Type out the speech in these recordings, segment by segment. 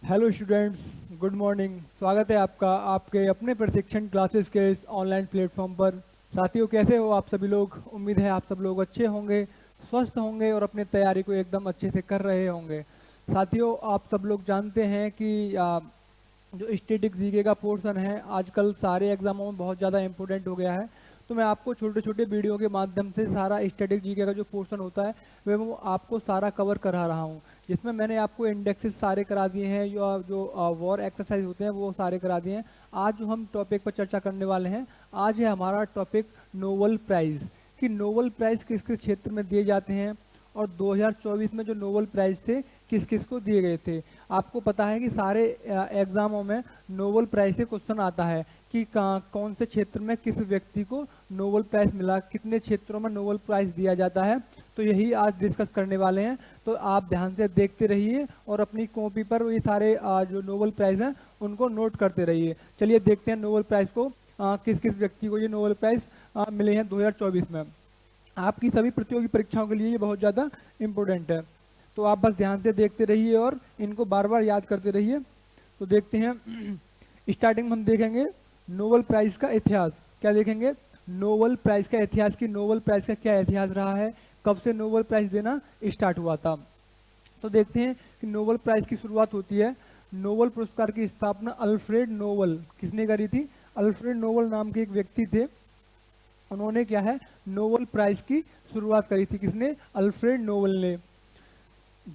Hello students, good morning. स्वागत है आपका आपके अपने प्रशिक्षण क्लासेस के इस ऑनलाइन प्लेटफॉर्म पर। साथियों, कैसे हो आप सभी लोग? उम्मीद है आप सब लोग अच्छे होंगे, स्वस्थ होंगे और अपनी तैयारी को एकदम अच्छे से कर रहे होंगे। साथियों, आप सब लोग जानते हैं कि जो स्टैटिक जीके का पोर्शन है आजकल सारे एग्जामों में बहुत ज़्यादा इंपॉर्टेंट हो गया है। तो मैं आपको छोटे छोटे वीडियो के माध्यम से सारा स्टैटिक जीके का जो पोर्शन होता है वो आपको सारा कवर करा रहा हूँ, जिसमें मैंने आपको इंडेक्सेस सारे करा दिए हैं, जो वॉर एक्सरसाइज होते हैं वो सारे करा दिए हैं। आज जो हम टॉपिक पर चर्चा करने वाले हैं, आज है हमारा टॉपिक नोबेल प्राइज़, कि नोबेल प्राइज़ किस किस क्षेत्र में दिए जाते हैं और 2024 में जो नोबेल प्राइज़ थे किस किस को दिए गए थे। आपको पता है कि सारे एग्जामों में नोबेल प्राइज़ से क्वेश्चन आता है कि कौन से क्षेत्र में किस व्यक्ति को नोबेल प्राइज़ मिला, कितने क्षेत्रों में नोबेल प्राइज़ दिया जाता है। तो यही आज डिस्कस करने वाले हैं। तो आप ध्यान से देखते रहिए और अपनी कॉपी पर ये सारे जो नोबेल प्राइज़ हैं उनको नोट करते रहिए। चलिए देखते हैं नोबेल प्राइज़ को किस किस व्यक्ति को ये नोबेल प्राइज़ मिले हैं 2024 में। आपकी सभी प्रतियोगी परीक्षाओं के लिए ये बहुत ज़्यादा इम्पोर्टेंट है, तो आप बस ध्यान से देखते रहिए और इनको बार बार याद करते रहिए। तो देखते हैं स्टार्टिंग में हम देखेंगे नोबेल प्राइज़ का इतिहास। क्या देखेंगे? नोबेल प्राइज़ का इतिहास, की नोबेल प्राइज़ का क्या इतिहास रहा है, कब से नोबेल प्राइज़ देना स्टार्ट हुआ था। तो देखते हैं कि नोबेल प्राइज़ की शुरुआत होती है। नोबेल पुरस्कार की स्थापना अल्फ्रेड नोबेल किसने करी थी? अल्फ्रेड नोबेल नाम के एक व्यक्ति थे, उन्होंने क्या है नोबेल प्राइज़ की शुरुआत करी थी। किसने? अल्फ्रेड नोबेल ने,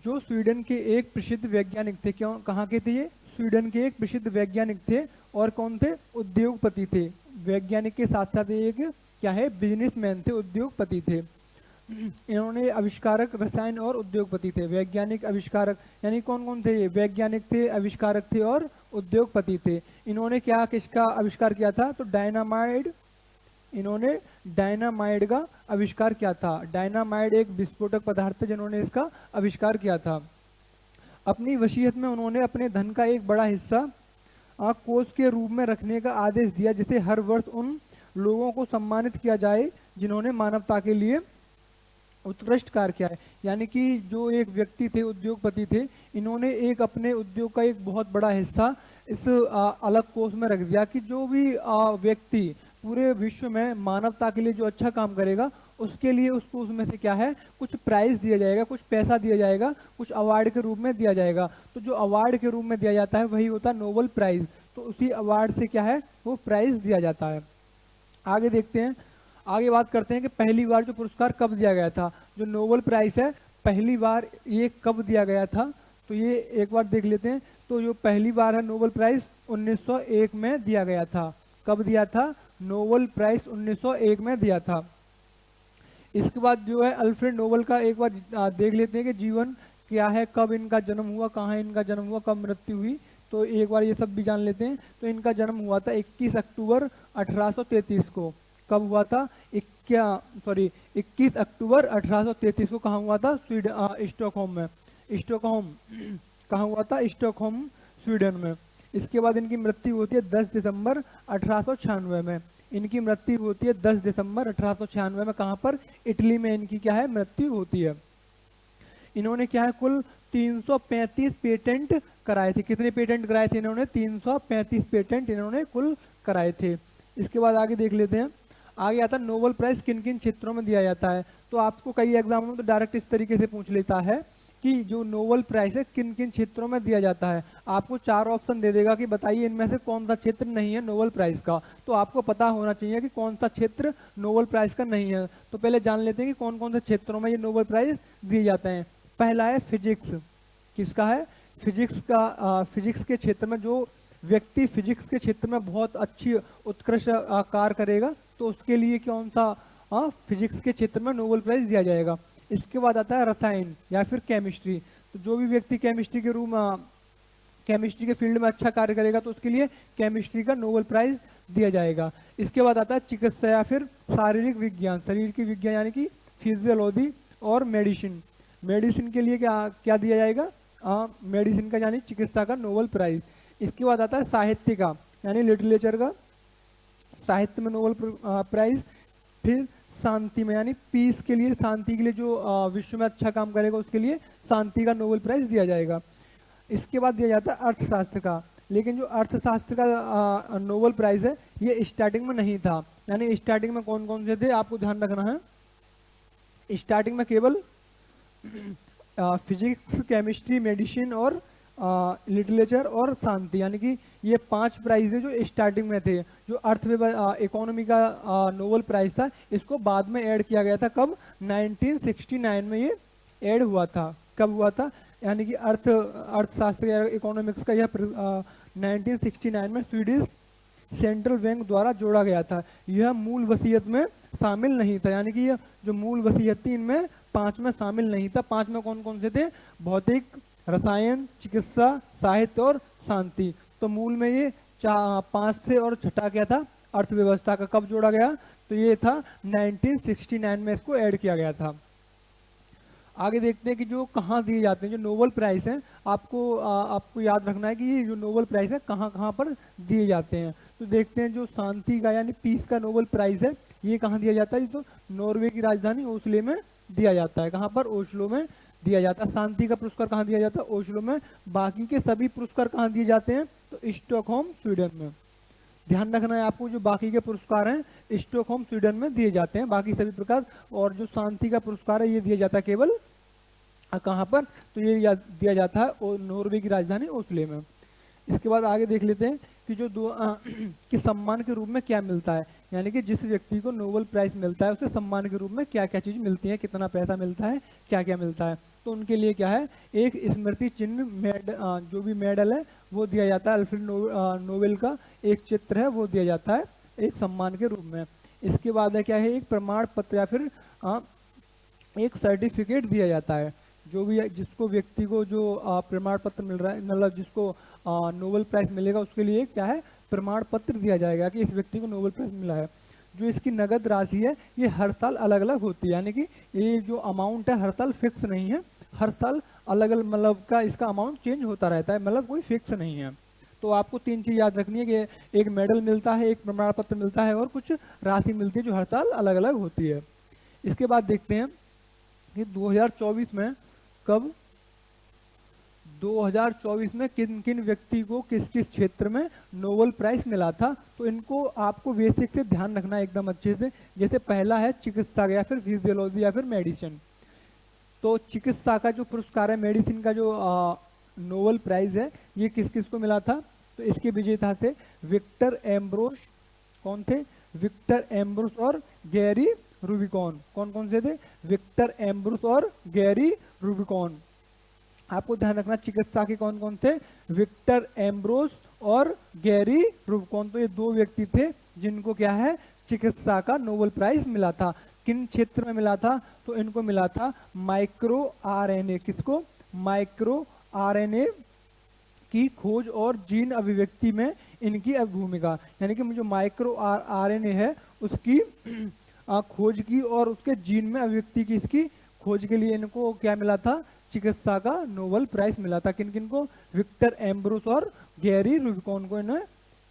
जो स्वीडन के एक प्रसिद्ध वैज्ञानिक थे। क्यों, कहाँ के थे ये? स्वीडन के एक प्रसिद्ध वैज्ञानिक थे। और कौन थे? उद्योगपति थे। वैज्ञानिक के साथ साथ एक क्या है, बिजनेसमैन थे, उद्योगपति थे। इन्होंने आविष्कारक, रसायन और उद्योगपति थे। वैज्ञानिक, आविष्कारक, यानी कौन कौन थे ये? वैज्ञानिक थे, आविष्कारक थे और उद्योगपति थे। इन्होंने क्या किसका आविष्कार किया था? तो डायनामाइड, इन्होंने डायनामाइड का आविष्कार किया था। डायनामाइड एक विस्फोटक पदार्थ है जिन्होंने इसका आविष्कार किया था। अपनी वसीयत में उन्होंने अपने धन का एक बड़ा हिस्सा कोष के रूप में रखने का आदेश दिया, जिसे हर वर्ष उन लोगों को सम्मानित किया जाए जिन्होंने मानवता के लिए उत्कृष्ट कार्य किया है। यानी कि जो एक व्यक्ति थे, उद्योगपति थे, इन्होंने एक अपने उद्योग का एक बहुत बड़ा हिस्सा इस अलग कोष में रख दिया कि जो भी व्यक्ति पूरे विश्व में मानवता के लिए जो अच्छा काम करेगा उसके लिए उसको उसमें से क्या है कुछ प्राइज दिया जाएगा, कुछ पैसा दिया जाएगा, कुछ अवार्ड के रूप में दिया जाएगा। तो जो अवार्ड के रूप में दिया जाता है वही होता है नोबेल प्राइज। तो उसी अवार्ड से क्या है वो प्राइज दिया जाता है। आगे देखते हैं, आगे बात करते हैं कि पहली बार जो पुरस्कार कब दिया गया था। जो नोबेल प्राइज है पहली बार ये कब दिया गया था, तो ये एक बार देख लेते हैं। तो जो पहली बार है नोबेल प्राइज 1901 में दिया गया था। कब दिया था? नोबेल प्राइज 1901 में दिया था। इसके बाद जो है अल्फ्रेड नोबेल का एक बार देख लेते हैं कि जीवन क्या है, कब इनका जन्म हुआ, कहाँ इनका जन्म हुआ, कब मृत्यु हुई। तो एक बार ये सब भी जान लेते हैं। तो इनका जन्म हुआ था 21 अक्टूबर 1833 को। कब हुआ था? 21 अक्टूबर 1833 को। कहाँ हुआ था? स्टॉकहोम में। स्टॉकहोम कहाँ हुआ था? स्टॉकहोम, स्वीडन में। इसके बाद इनकी मृत्यु होती है 10 दिसंबर 1896 में। इनकी मृत्यु होती है 10 दिसंबर 1896 में। कहाँ पर? इटली में इनकी क्या है मृत्यु होती है। इन्होंने क्या है कुल 335 पेटेंट कराए थे। कितने पेटेंट कराए थे इन्होंने? 335 पेटेंट इन्होंने कुल कराए थे। इसके बाद आगे देख लेते हैं। आगे आता है नोबेल प्राइज किन किन क्षेत्रों में दिया जाता है। तो आपको कई एग्जामों में तो डायरेक्ट इस तरीके से पूछ लेता है कि जो नोबेल प्राइज है किन किन क्षेत्रों में दिया जाता है। आपको 4 ऑप्शन दे देगा कि बताइए इनमें से कौन सा क्षेत्र नहीं है नोबेल प्राइज का। तो आपको पता होना चाहिए कि कौन सा क्षेत्र नोबेल प्राइज का नहीं है। तो पहले जान लेते हैं कि कौन कौन से क्षेत्रों में ये नोबेल प्राइज दिए जाते हैं। पहला है फिजिक्स। किसका है? फिजिक्स का। फिजिक्स के क्षेत्र में जो व्यक्ति फिजिक्स के क्षेत्र में बहुत अच्छी उत्कृष्ट कार्य करेगा तो उसके लिए कौन सा फिजिक्स के क्षेत्र में नोबेल प्राइज दिया जाएगा। इसके बाद आता है रसायन या फिर केमिस्ट्री। तो जो भी व्यक्ति केमिस्ट्री के रूम केमिस्ट्री के फील्ड में अच्छा कार्य करेगा तो उसके लिए केमिस्ट्री का नोबेल प्राइज दिया जाएगा। इसके बाद आता है चिकित्सा या फिर शारीरिक विज्ञान, शरीर की विज्ञान यानी कि फिजियोलॉजी और मेडिसिन। मेडिसिन के लिए क्या क्या दिया जाएगा? मेडिसिन का यानी चिकित्सा का नोबेल प्राइज। इसके बाद आता है साहित्य का यानी लिटरेचर का, साहित्य में नोबेल प्राइज। फिर शांति में यानी पीस के लिए, शांति के लिए, जो विश्व में अच्छा काम करेगा उसके लिए शांति का नोबेल प्राइज दिया जाएगा। इसके बाद दिया जाता है अर्थशास्त्र का। लेकिन जो अर्थशास्त्र का नोबेल प्राइज है ये स्टार्टिंग में नहीं था। यानी स्टार्टिंग में कौन कौन से थे आपको ध्यान रखना है। स्टार्टिंग में केवल फिजिक्स, केमिस्ट्री, मेडिसिन और लिटरेचर और शांति, यानी कि ये 5 प्राइज है जो स्टार्टिंग में थे। जो इकोनॉमी का नोबेल प्राइज था इसको बाद में ऐड किया गया था। कब? 1969 में ये ऐड हुआ था। कब हुआ था? यानी कि अर्थशास्त्र या इकोनॉमिक्स का यह 1969 में स्वीडिश सेंट्रल बैंक द्वारा जोड़ा गया था। यह मूल वसीयत में शामिल नहीं था। यानी कि यह जो मूल वसीयत थी इनमें 5 में शामिल नहीं था। 5 में कौन कौन से थे? भौतिक, रसायन, चिकित्सा, साहित्य और शांति। तो मूल में ये 5 थे और छठा क्या था? अर्थव्यवस्था का। कब जोड़ा गया? तो ये था 1969 में इसको ऐड किया गया था। आगे देखते हैं कि जो कहाँ दिए जाते हैं जो नोबेल प्राइज हैं। आपको याद रखना है कि ये जो नोबेल प्राइज है कहाँ कहाँ पर दिए जाते हैं। तो देखते हैं जो शांति का यानी पीस का नोबेल प्राइज है ये कहाँ दिया जाता है? तो नॉर्वे की राजधानी ओस्लो में दिया जाता है। कहाँ पर? ओस्लो में दिया जाता है। शांति का पुरस्कार कहाँ दिया जाता है? ओस्लो में। बाकी के सभी पुरस्कार कहाँ दिए जाते हैं? तो स्टॉकहोम, स्वीडन में। ध्यान रखना है आपको, जो बाकी के पुरस्कार हैं स्टॉकहोम, स्वीडन में दिए जाते हैं बाकी सभी प्रकार। और जो शांति का पुरस्कार है ये दिया जाता है केवल कहाँ पर? तो ये दिया जाता है नॉर्वे की राजधानी ओस्लो में। इसके बाद आगे देख लेते हैं कि जो कि सम्मान के रूप में क्या मिलता है। यानी कि जिस व्यक्ति को नोबेल प्राइज मिलता है उसे सम्मान के रूप में क्या क्या चीज़ मिलती है, कितना पैसा मिलता है, क्या क्या मिलता है। तो उनके लिए क्या है? एक स्मृति चिन्ह, जो भी मेडल है वो दिया जाता है। अल्फ्रेड नोबेल का एक चित्र है वो दिया जाता है एक सम्मान के रूप में। इसके बाद है क्या है? एक प्रमाण पत्र या फिर एक सर्टिफिकेट दिया जाता है। जो भी जिसको व्यक्ति को जो प्रमाण पत्र मिल रहा है, मतलब जिसको नोबेल प्राइज मिलेगा उसके लिए क्या है? प्रमाण पत्र दिया जाएगा कि इस व्यक्ति को नोबेल प्राइज मिला है। जो इसकी नगद राशि है ये हर साल अलग अलग होती है। यानी कि ये जो अमाउंट है हर साल फिक्स नहीं है, हर साल अलग अलग मतलब का इसका अमाउंट चेंज होता रहता है, मतलब कोई फिक्स नहीं है। तो आपको 3 चीज याद रखनी है कि एक मेडल मिलता है, एक प्रमाण पत्र मिलता है और कुछ राशि मिलती है जो हर साल अलग अलग होती है। इसके बाद देखते हैं कि 2024 में कब 2024 में किन किन व्यक्ति को किस किस क्षेत्र में नोबेल प्राइज मिला था। तो इनको आपको बेसिक से ध्यान रखना है एकदम अच्छे से। जैसे पहला है चिकित्सा या फिर फिजियोलॉजी या फिर मेडिसिन। तो चिकित्सा का जो पुरस्कार है, मेडिसिन का जो नोबेल प्राइज है ये किस किस को मिला था? तो इसके विजेता थे विक्टर एम्ब्रोस। कौन थे? विक्टर एम्ब्रोस और गैरी रूबिकॉन। कौन कौन से थे? विक्टर एम्ब्रोस और गैरी रूबिकॉन। आपको ध्यान रखना चिकित्सा के कौन कौन थे? विक्टर एम्ब्रोस और गैरी रूबिकॉन। तो ये 2 व्यक्ति थे जिनको क्या है? चिकित्सा का नोबेल प्राइज मिला था। किन क्षेत्र में मिला था? तो इनको मिला था माइक्रो आरएनए। किसको? माइक्रो आरएनए की खोज और जीन अभिव्यक्ति में इनकी भूमिका। यानी कि जो माइक्रो आरएनए है उसकी खोज की और उसके जीन में अभिव्यक्ति की इसकी खोज के लिए इनको क्या मिला था? चिकित्सा का नोबेल प्राइज मिला था। किन किन को? विक्टर एम्ब्रोस और गैरी रूबिकॉन को इन्हें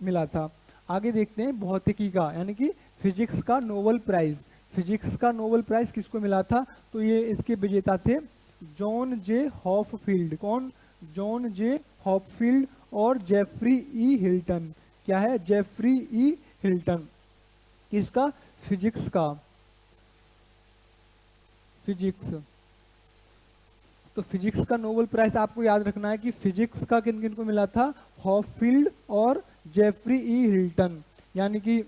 मिला था। आगे देखते हैं भौतिकी का यानी कि फिजिक्स का नोबेल प्राइज। फिजिक्स का नोबेल प्राइज किसको मिला था? तो ये इसके विजेता थे जॉन जे हॉपफील्ड। कौन? जॉन जे हॉपफील्ड और जेफरी ई हिल्टन। क्या है? जेफरी ई हिल्टन। किसका? फिजिक्स का। फिजिक्स। तो फिजिक्स का नोबेल प्राइज आपको याद रखना है कि फिजिक्स का किन किन को मिला था? हॉपफील्ड और जेफरी ई हिल्टन। यानी कि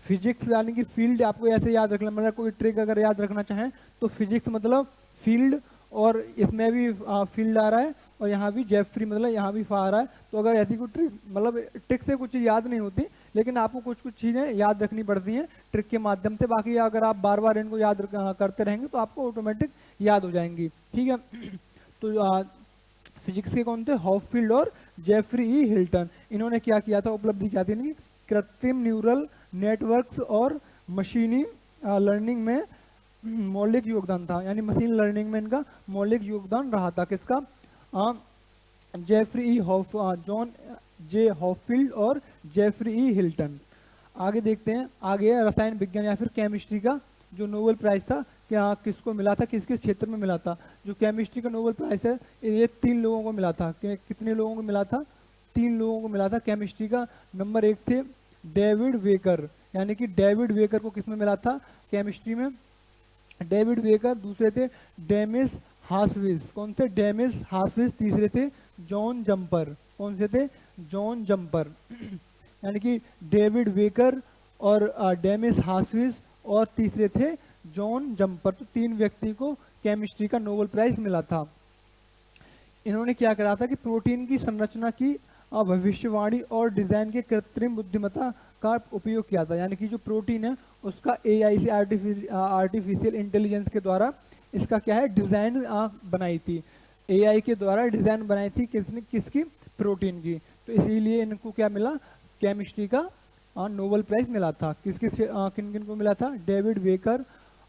फिजिक्स यानी कि फील्ड आपको ऐसे याद रखना, मतलब कोई ट्रिक अगर याद रखना चाहें तो फिजिक्स मतलब फील्ड और इसमें भी फील्ड आ रहा है और यहाँ भी जेफरी मतलब यहाँ भी आ रहा है। तो अगर ऐसी कोई ट्रिक मतलब ट्रिक से कुछ याद नहीं होती लेकिन आपको कुछ कुछ चीज़ें याद रखनी पड़ती हैं ट्रिक के माध्यम से। बाकी अगर आप बार बार इनको याद करते रहेंगे तो आपको ऑटोमेटिक याद हो जाएंगी। ठीक है। तो फिजिक्स के कौन थे? हॉपफील्ड और जेफरी ई हिल्टन। इन्होंने क्या किया था? उपलब्धि क्या थी इनकी? कृत्रिम न्यूरल नेटवर्क्स और मशीनी लर्निंग में मौलिक योगदान था। यानी मशीन लर्निंग में इनका मौलिक योगदान रहा था। किसका? जेफरी ई जॉन जे हॉपफील्ड और जेफरी ई हिल्टन। आगे देखते हैं, आगे है रसायन विज्ञान या फिर केमिस्ट्री का जो नोबेल प्राइज था क्या किसको मिला था, किस किस क्षेत्र में मिला था। जो केमिस्ट्री का नोबेल प्राइज है ये 3 लोगों को मिला था। कितने लोगों को मिला था? 3 लोगों को मिला था केमिस्ट्री का। नंबर 1 थे डेविड वेकर, यानी कि डेविड वेकर को किसमें मिला था? केमिस्ट्री में डेविड वेकर। दूसरे थे डेमिस हार्सविस। कौन थे? डेमिस हार्सविस। तीसरे थे जॉन जंपर। कौन से थे? John jumper. यानी कि डेविड वेकर और डेमिस हार्सविस और तीसरे थे जॉन जंपर। तो 3 व्यक्ति को केमिस्ट्री का नोबेल प्राइज मिला था। इन्होंने क्या करा था कि प्रोटीन की संरचना की भविष्यवाणी और डिजाइन के कृत्रिम बुद्धिमत्ता का उपयोग किया था। यानी कि जो प्रोटीन है उसका एआई से आर्टिफिशियल इंटेलिजेंस के द्वारा इसका क्या है डिजाइन बनाई थी। एआई के द्वारा डिजाइन बनाई थी किसने? किसकी? प्रोटीन की। तो इसीलिए इनको क्या मिला? केमिस्ट्री का नोबेल प्राइज मिला था। किन किन को मिला था? डेविड वेकर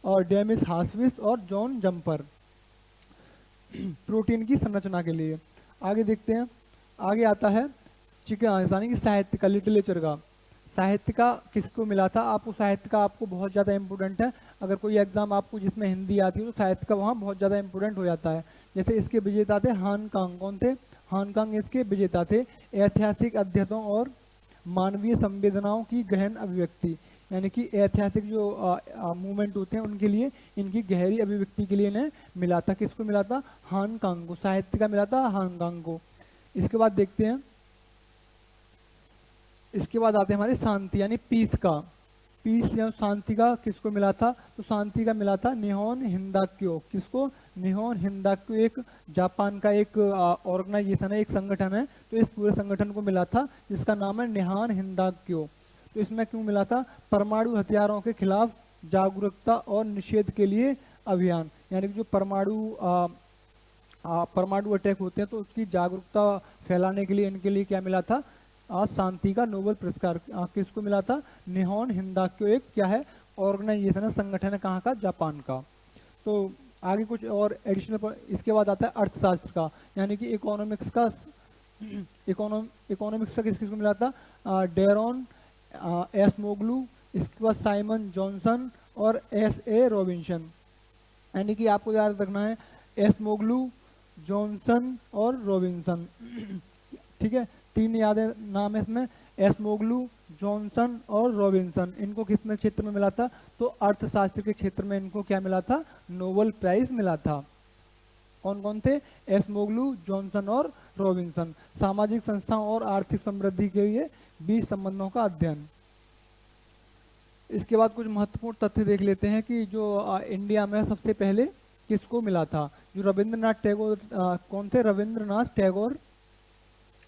और डेमिस हार्सविस और जॉन जंपर, प्रोटीन की संरचना के लिए। आगे देखते हैं। आगे आता है यानी कि साहित्य का, लिटरेचर का। साहित्य का किसको मिला था? आपको साहित्य का आपको बहुत ज़्यादा इंपॉर्टेंट है। अगर कोई एग्जाम आपको जिसमें हिंदी आती है तो साहित्य का वहाँ बहुत ज़्यादा इंपॉर्टेंट हो जाता है। जैसे इसके विजेता थे हानकांग। कौन थे? हानकांग इसके विजेता थे। ऐतिहासिक अध्ययनों और मानवीय संवेदनाओं की गहन अभिव्यक्ति, यानी कि ऐतिहासिक जो मूवमेंट होते हैं उनके लिए इनकी गहरी अभिव्यक्ति के लिए इन्हें मिला था। किसको मिला था? हानकांग को। साहित्य का मिला था हानकांग को। इसके बाद देखते हैं, इसके बाद आते हैं हमारे शांति यानी पीस का। पीस या शांति का किसको मिला था? तो शांति का मिला था निहोन हिंदाक्यो। किसको? निहोन हिंदाक्यो एक जापान का एक ऑर्गेनाइजेशन है, एक संगठन है। तो इस पूरे संगठन को मिला था जिसका नाम है निहान हिंदाक्यो। तो इसमें क्यों मिला था? परमाणु हथियारों के खिलाफ जागरूकता और निषेध के लिए अभियान, यानी कि जो परमाणु अटैक होते हैं तो उसकी जागरूकता फैलाने के लिए इनके लिए क्या मिला था? शांति का नोबेल पुरस्कार। किसको मिला था? निहोन हिंदाक्यो एक क्या है? ऑर्गेनाइजेशन है, संगठन है। कहाँ का? जापान का। तो आगे कुछ और एडिशनल। इसके बाद आता है अर्थशास्त्र का, यानी कि इकोनॉमिक्स का। इकोनॉमिक्स का किसको मिला था? डेरोन एसमोग्लू, इसके बाद साइमन जॉनसन और एस.ए. रॉबिन्सन। यानी कि आपको याद रखना है एसमोग्लू, जॉनसन और रॉबिन्सन। ठीक है, 3 याद नाम है इसमें, एसमोग्लू, जॉनसन और रॉबिन्सन। इनको किस में क्षेत्र में मिला था? तो अर्थशास्त्र के क्षेत्र में इनको क्या मिला था? नोबेल प्राइज मिला था। कौन कौन थे? एसमोग्लू, जॉनसन और रॉबिन्सन। सामाजिक संस्थाओं और आर्थिक समृद्धि के लिए बीच संबंधों का अध्ययन। इसके बाद कुछ महत्वपूर्ण तथ्य देख लेते हैं कि जो इंडिया में सबसे पहले किसको मिला था? जो रविंद्रनाथ टैगोर। कौन थे? रविंद्रनाथ टैगोर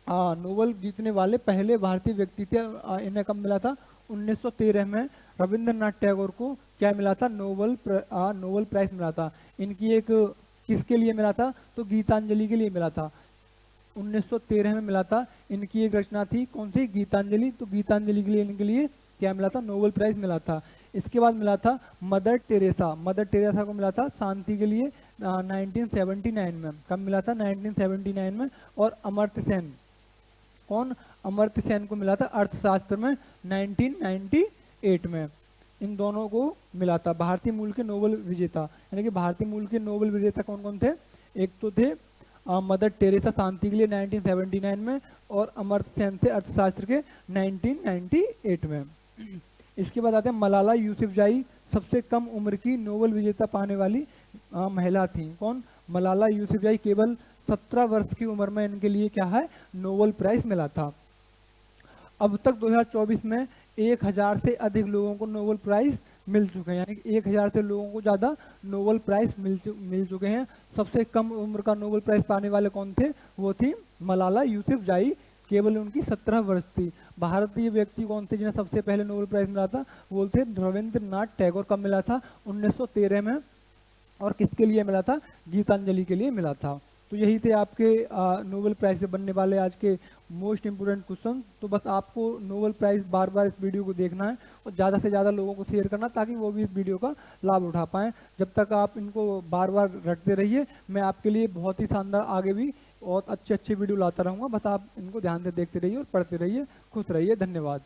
नोबेल जीतने वाले पहले भारतीय व्यक्ति थे। इन्हें कब मिला था? 1913 में रविंद्रनाथ टैगोर को क्या मिला था? नोबेल प्राइज मिला था। इनकी एक किसके लिए मिला था? तो गीतांजलि के लिए मिला था। 1913 में मिला था। इनकी एक रचना थी, कौन सी? गीतांजलि। तो गीतांजलि के लिए इनके लिए क्या मिला था? नोबेल प्राइज मिला था। इसके बाद मिला था मदर टेरेसा। मदर टेरेसा को मिला था शांति के लिए 1979 में। कब मिला था? 1979 में। और अमर्त्य सेन। कौन? अमर्त्य सेन को मिला था अर्थशास्त्र में 1998 में। इन दोनों को मिला था। भारतीय मूल के नोबेल विजेता, यानी कि भारतीय मूल के नोबेल विजेता कौन कौन थे? एक तो थे मदर टेरेसा शांति के लिए 1979 में, और अमर्त्य सेन थे अर्थशास्त्र के 1998 में। इसके बाद आते हैं मलाला यूसुफजई, सबसे कम उम्र की नोबेल विजेता पाने वाली महिला थी। कौन? मलाला यूसुफजई। केवल 17 वर्ष की उम्र में इनके लिए क्या है? नोबेल प्राइज मिला था। अब तक 2024 में 1000 से अधिक लोगों को नोबेल प्राइज मिल चुके हैं, यानी कि 1000 से लोगों को ज़्यादा नोबेल प्राइज मिल चुके हैं। सबसे कम उम्र का नोबेल प्राइज पाने वाले कौन थे? वो थी मलाला यूसुफजई। केवल उनकी 17 वर्ष थी। भारतीय व्यक्ति कौन थे जिन्हें सबसे पहले नोबेल प्राइज मिला था? वो थे रविंद्रनाथ टैगोर। कब मिला था? 1913 में। और किसके लिए मिला था? गीतांजलि के लिए मिला था। तो यही थे आपके नोबेल प्राइज से बनने वाले आज के मोस्ट इम्पोर्टेंट क्वेश्चन। तो बस आपको नोबेल प्राइज बार बार इस वीडियो को देखना है और ज़्यादा से ज़्यादा लोगों को शेयर करना, ताकि वो भी इस वीडियो का लाभ उठा पाएँ। जब तक आप इनको बार बार रटते रहिए, मैं आपके लिए बहुत ही शानदार आगे भी बहुत अच्छे वीडियो लाता रहूँगा। बस आप इनको ध्यान से देखते रहिए और पढ़ते रहिए। खुश रहिए। धन्यवाद।